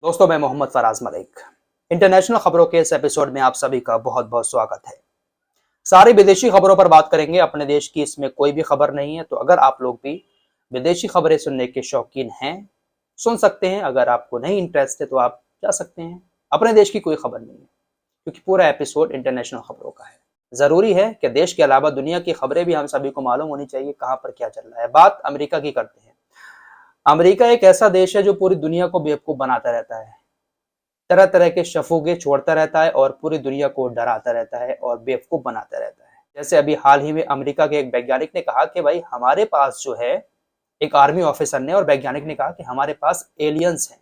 दोस्तों, मैं मोहम्मद फराज मलिक। इंटरनेशनल खबरों के इस एपिसोड में आप सभी का बहुत बहुत स्वागत है। सारी विदेशी खबरों पर बात करेंगे, अपने देश की इसमें कोई भी खबर नहीं है। तो अगर आप लोग भी विदेशी खबरें सुनने के शौकीन हैं, सुन सकते हैं। अगर आपको नहीं इंटरेस्ट है तो आप जा सकते हैं। अपने देश की कोई खबर नहीं है, क्योंकि पूरा एपिसोड इंटरनेशनल खबरों का है। जरूरी है कि देश के अलावा दुनिया की खबरें भी हम सभी को मालूम होनी चाहिए, कहाँ पर क्या चल रहा है। बात अमेरिका की करते हैं। अमेरिका एक ऐसा देश है जो पूरी दुनिया को बेवकूफ बनाता रहता है, तरह तरह के शफूगे छोड़ता रहता है और पूरी दुनिया को डराता रहता है और बेवकूफ बनाता रहता है। जैसे अभी हाल ही में अमेरिका के एक वैज्ञानिक ने कहा कि भाई हमारे पास जो है, एक आर्मी ऑफिसर ने और वैज्ञानिक ने कहा कि हमारे पास एलियंस हैं।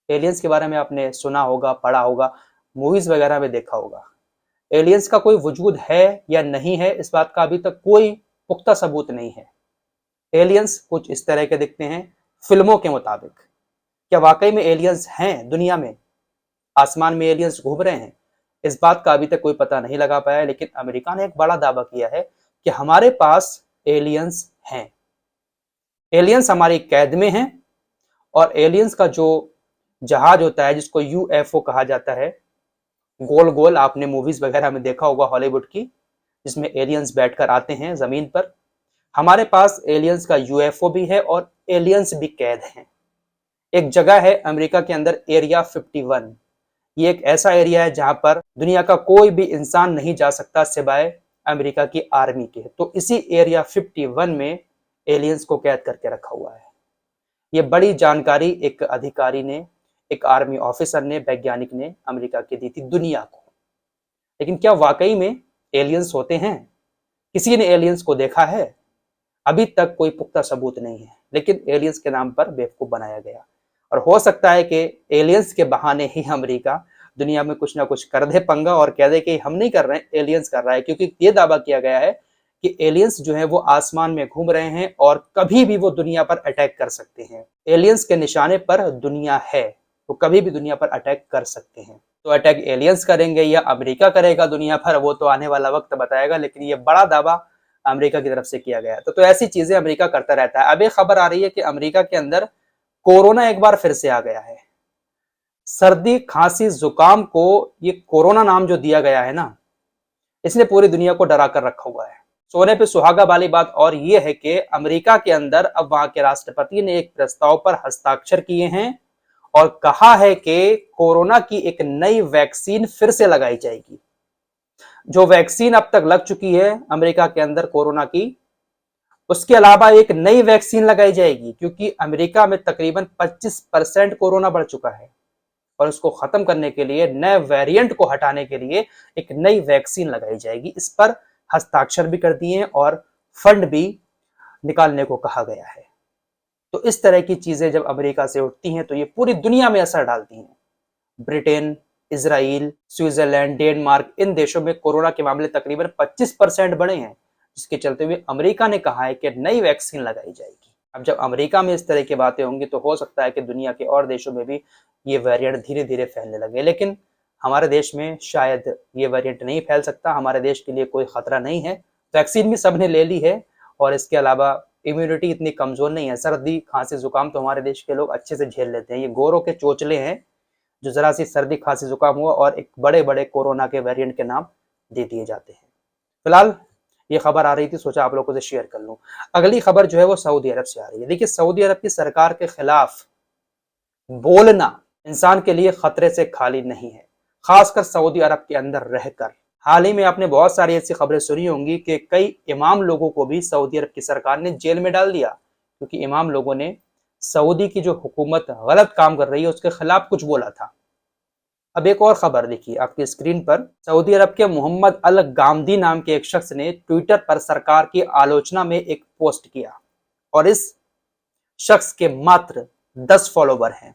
एलियंस के बारे में आपने सुना होगा, पढ़ा होगा, मूवीज वगैरह में देखा होगा। एलियंस का कोई वजूद है या नहीं है, इस बात का अभी तक कोई पुख्ता सबूत नहीं है। एलियंस कुछ इस तरह के दिखते हैं फिल्मों के मुताबिक। क्या वाकई में एलियंस हैं दुनिया में? आसमान में एलियंस घूम रहे हैं? इस बात का अभी तक कोई पता नहीं लगा पाया है, लेकिन अमेरिका ने एक बड़ा दावा किया है कि हमारे पास एलियंस हैं। एलियंस हमारी कैद में हैं और एलियंस का जो जहाज होता है, जिसको यूएफओ कहा जाता है, गोल गोल, आपने मूवीज वगैरह में देखा होगा हॉलीवुड की, जिसमें एलियंस बैठकर आते हैं जमीन पर। हमारे पास एलियंस का यूएफओ भी है और एलियंस भी कैद हैं। एक जगह है अमेरिका के अंदर, एरिया 51। ये एक ऐसा एरिया है जहां पर दुनिया का कोई भी इंसान नहीं जा सकता सिवाय अमेरिका की आर्मी के। तो इसी एरिया 51 में एलियंस को कैद करके रखा हुआ है। ये बड़ी जानकारी एक अधिकारी ने, एक आर्मी ऑफिसर ने, वैज्ञानिक ने अमेरिका की दी थी दुनिया को। लेकिन क्या वाकई में एलियंस होते हैं? किसी ने एलियंस को देखा है? अभी तक कोई पुख्ता सबूत नहीं है, लेकिन एलियंस के नाम पर बेवकूफ बनाया गया। और हो सकता है कि एलियंस के बहाने ही अमेरिका दुनिया में कुछ ना कुछ कर दे पंगा और कह दे कि हम नहीं कर रहे हैं, एलियंस कर रहा है। क्योंकि ये दावा किया गया है कि एलियंस जो है वो आसमान में घूम रहे हैं और कभी भी वो दुनिया पर अटैक कर सकते हैं। एलियंस के निशाने पर दुनिया है, वो कभी भी दुनिया पर अटैक कर सकते हैं। तो अटैक एलियंस करेंगे या अमेरिका करेगा दुनिया पर, वो तो आने वाला वक्त बताएगा। लेकिन ये बड़ा दावा अमेरिका की तरफ से किया गया है। तो ऐसी चीजें अमेरिका करता रहता है। अब एक खबर आ रही है कि अमेरिका के अंदर कोरोना एक बार फिर से आ गया है। सर्दी, खांसी, जुकाम को ये कोरोना नाम जो दिया गया है ना, इसने पूरी दुनिया को डरा कर रखा हुआ है। सोने पे सुहागा वाली बात और ये है कि अमेरिका के अंदर अब वहां के राष्ट्रपति ने एक प्रस्ताव पर हस्ताक्षर किए हैं और कहा है कि कोरोना की एक नई वैक्सीन फिर से लगाई जाएगी। जो वैक्सीन अब तक लग चुकी है अमेरिका के अंदर कोरोना की, उसके अलावा एक नई वैक्सीन लगाई जाएगी। क्योंकि अमेरिका में तकरीबन 25% कोरोना बढ़ चुका है और उसको खत्म करने के लिए, नए वेरिएंट को हटाने के लिए एक नई वैक्सीन लगाई जाएगी। इस पर हस्ताक्षर भी कर दिए और फंड भी निकालने को कहा गया है। तो इस तरह की चीजें जब अमेरिका से उठती हैं तो ये पूरी दुनिया में असर डालती हैं। ब्रिटेन, इजराइल, स्विट्जरलैंड, डेनमार्क, इन देशों में कोरोना के मामले तकरीबन 25% बढ़े हैं, जिसके चलते हुए अमेरिका ने कहा है कि नई वैक्सीन लगाई जाएगी। अब जब अमेरिका में इस तरह की बातें होंगी तो हो सकता है कि दुनिया के और देशों में भी ये वेरिएंट धीरे धीरे फैलने लगे। लेकिन हमारे देश में शायद ये वेरिएंट नहीं फैल सकता। हमारे देश के लिए कोई खतरा नहीं है। वैक्सीन भी सबने ले ली है और इसके अलावा इम्यूनिटी इतनी कमजोर नहीं है। सर्दी, खांसी, जुकाम तो हमारे देश के लोग अच्छे से झेल लेते हैं। ये गोरों के चोचले हैं जो जरा सी सर्दी, खांसी, जुकाम हुआ और एक बड़े बड़े कोरोना के वेरिएंट के नाम दे दिए जाते हैं। फिलहाल ये खबर आ रही थी, सोचा आप लोगों से शेयर कर लूं। अगली खबर जो है वो सऊदी अरब से आ रही है। देखिए, सऊदी अरब की सरकार के खिलाफ बोलना इंसान के लिए खतरे से खाली नहीं है, खासकर सऊदी अरब के अंदर रहकर। हाल ही में आपने बहुत सारी ऐसी खबरें सुनी होंगी कि कई इमाम लोगों को भी सऊदी अरब की सरकार ने जेल में डाल दिया, क्योंकि इमाम लोगों ने सऊदी की जो हुकूमत गलत काम कर रही है उसके खिलाफ कुछ बोला था। अब एक और खबर देखिए आपकी स्क्रीन पर। सऊदी अरब के मोहम्मद अल गामदी नाम के एक शख्स ने ट्विटर पर सरकार की आलोचना में एक पोस्ट किया और इस शख्स के मात्र 10 फॉलोवर हैं।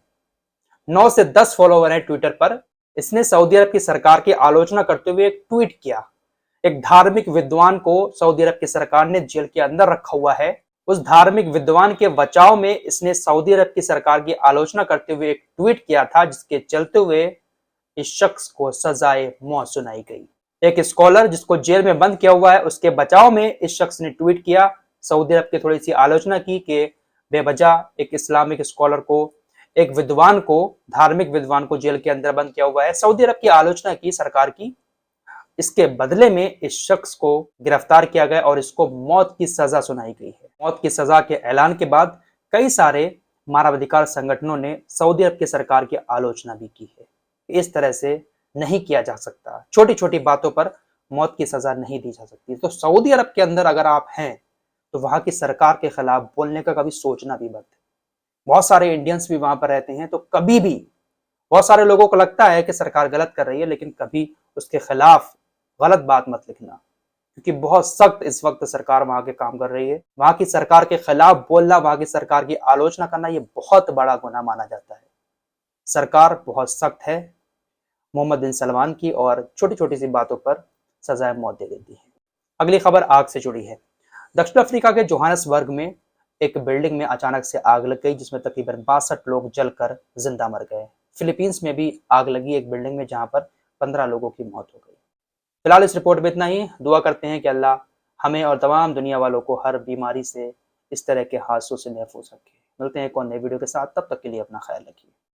9 से 10 फॉलोवर हैं ट्विटर पर। इसने सऊदी अरब की सरकार की आलोचना करते हुए एक ट्वीट किया। एक धार्मिक विद्वान को सऊदी अरब की सरकार ने जेल के अंदर रखा हुआ है। उस धार्मिक विद्वान के बचाव में इसने सऊदी अरब की सरकार की आलोचना करते हुए एक ट्वीट किया था, जिसके चलते हुए इस शख्स को सजाए मौत सुनाई गई। एक स्कॉलर जिसको जेल में बंद किया हुआ है, उसके बचाव में इस शख्स ने ट्वीट किया, सऊदी अरब की थोड़ी सी आलोचना की कि बेवजह एक इस्लामिक स्कॉलर को एक विद्वान को, धार्मिक विद्वान को जेल के अंदर बंद किया हुआ है। सऊदी अरब की आलोचना की सरकार की, इसके बदले में इस शख्स को गिरफ्तार किया गया और इसको मौत की सजा सुनाई गई है। मौत की सजा के ऐलान के बाद कई सारे मानवाधिकार संगठनों ने सऊदी अरब की सरकार की आलोचना भी की है। इस तरह से नहीं किया जा सकता, छोटी छोटी बातों पर मौत की सजा नहीं दी जा सकती। तो सऊदी अरब के अंदर अगर आप हैं तो वहां की सरकार के खिलाफ बोलने का कभी सोचना भी मत है। बहुत सारे इंडियंस भी वहां पर रहते हैं, तो कभी भी बहुत सारे लोगों को लगता है कि सरकार गलत कर रही है, लेकिन कभी उसके खिलाफ गलत बात मत लिखना, क्योंकि बहुत सख्त इस वक्त सरकार वहां के काम कर रही है। वहां की सरकार के खिलाफ बोलना, वहां की सरकार की आलोचना करना, ये बहुत बड़ा गुनाह माना जाता है। सरकार बहुत सख्त है मोहम्मद बिन सलमान की, और छोटी छोटी सी बातों पर सजाए मौत दे देती है। अगली खबर आग से जुड़ी है। दक्षिण अफ्रीका के जोहान्सबर्ग में एक बिल्डिंग में अचानक से आग लग गई, जिसमें तकरीबन 62 लोग जलकर जिंदा मर गए। फिलीपींस में भी आग लगी एक बिल्डिंग में, जहां पर 15 लोगों की मौत हो गई। फिलहाल इस रिपोर्ट में इतना ही। दुआ करते हैं कि अल्लाह हमें और तमाम दुनिया वालों को हर बीमारी से, इस तरह के हादसों से महफूज रखे। मिलते हैं एक और नए वीडियो के साथ, तब तक के लिए अपना ख्याल रखिए।